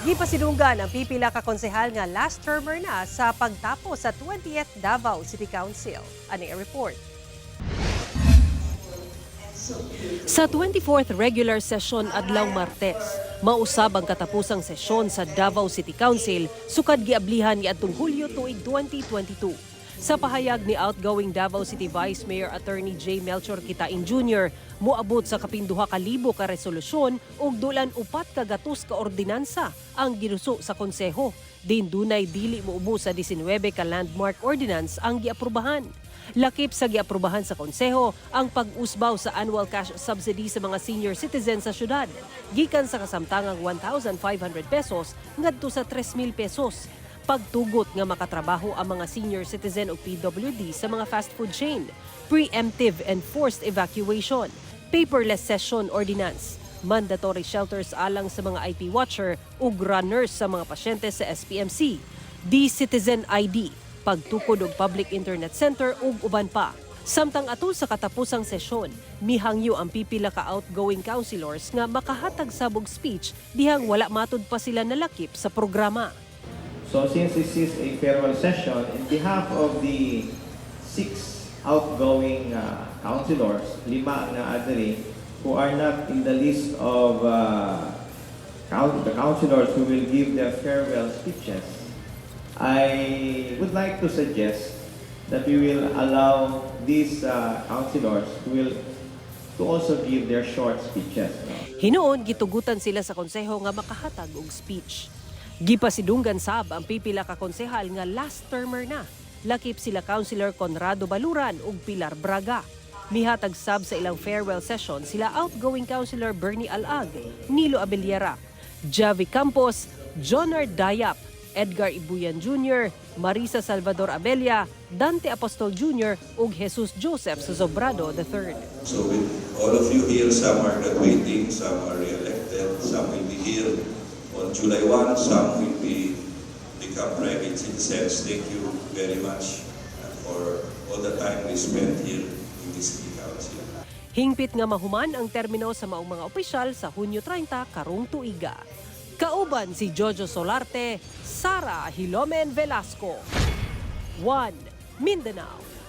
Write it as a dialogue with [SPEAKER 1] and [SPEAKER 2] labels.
[SPEAKER 1] Gipasidunggan ang pipila ka konsehal nga last termer na sa pagtapos sa 20th Davao City Council. Ani report. Sa 24th regular session adlaw Martes, mausab ang katapusang sesyon sa Davao City Council sukad giablihan niadtong Hulyo tuig 2022. Sa pahayag ni outgoing Davao City Vice Mayor Attorney J. Melchor Kitain Jr., moabot sa kapinduha ka libo ka resolusyon ug dulan 4 ka gatos ka ordinansa ang ginuso sa konseho. Din dunay dili muubo sa 19 ka landmark ordinance ang giaprubahan. Lakip sa giaprubahan sa konseho ang pag-usbaw sa annual cash subsidy sa mga senior citizens sa syudad, gikan sa kasamtangang 1,500 pesos ngadto sa 3,000 pesos. Pagtugot nga makatrabaho ang mga senior citizen o PWD sa mga fast food chain, preemptive and forced evacuation, paperless session ordinance, mandatory shelters alang sa mga IP watcher ug runners sa mga pasyente sa SPMC, D-Citizen ID, pagtukod og public internet center ug uban pa. Samtang atul sa katapusang sesyon, mihangyo ang pipila ka outgoing councilors nga makahatag sabog speech dihang wala matud pa sila nalakip sa programa.
[SPEAKER 2] So since this is a farewell session, in behalf of the 6 outgoing councilors, 5 na adere, who are not in the list of the councilors who will give their farewell speeches, I would like to suggest that we will allow these councilors to also give their short speeches.
[SPEAKER 1] Hinuon gitugutan sila sa konseho nga makahatag og speech. Gipasidunggan sab ang pipila ka konsehal nga last termer na. Lakip sila Councilor Conrado Baluran ug Pilar Braga. Mihatag sab sa ilang farewell session sila outgoing Councilor Bernie Alag, Nilo Abellera, Javi Campos, Jonar Dayap, Edgar Ibuyan Jr., Marisa Salvador Abella, Dante Apostol Jr. ug Jesus Joseph Sobrado III.
[SPEAKER 3] So with all of you here, some are graduating, some are re-elected, some will be here on July 1, some will become private citizens. Thank you very much for all the time we spent here in this City Council.
[SPEAKER 1] Hingpit nga mahuman ang termino sa maong mga opisyal sa Hunyo 30 karong tuiga. Kauban si Jojo Solarte, Sara Hilomen Velasco. 1 Mindanao.